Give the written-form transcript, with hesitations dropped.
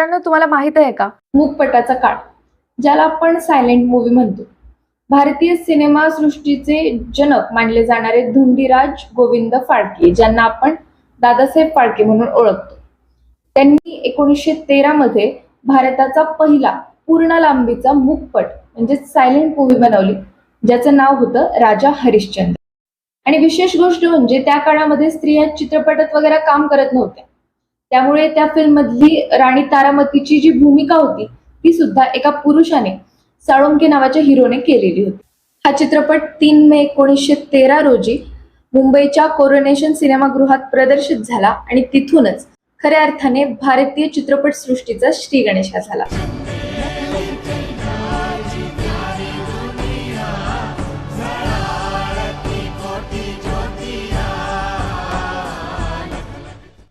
मित्रांनो, तुम्हाला माहित आहे का, मूकपटाचा काळ, ज्याला आपण सायलेंट मूवी म्हणतो, भारतीय सिनेमा सृष्टीचे जनक मानले जाणारे धुंडीराज गोविंद फाळके, ज्यांना आपण दादासाहेब फाळके म्हणून ओळखतो, त्यांनी 1913 मध्ये भारताचा पहिला पूर्ण लांबीचा मूकपट म्हणजे सायलेंट मूवी बनवली, ज्याचं नाव होतं राजा हरिश्चंद्र. आणि विशेष गोष्ट म्हणजे त्या काळामध्ये स्त्रिया चित्रपटात वगैरे काम करत नव्हत्या, त्यामुळे त्या फिल्म मधली राणी तारामतीची जी भूमिका होती ती सुद्धा एका पुरुषाने, साळुंखे नावाच्या हिरोने केलेली होती. हा चित्रपट 3 मे 1913 रोजी मुंबईच्या कोरोनेशन सिनेमागृहात प्रदर्शित झाला आणि तिथूनच खऱ्या अर्थाने भारतीय चित्रपट सृष्टीचा श्री गणेशा झाला.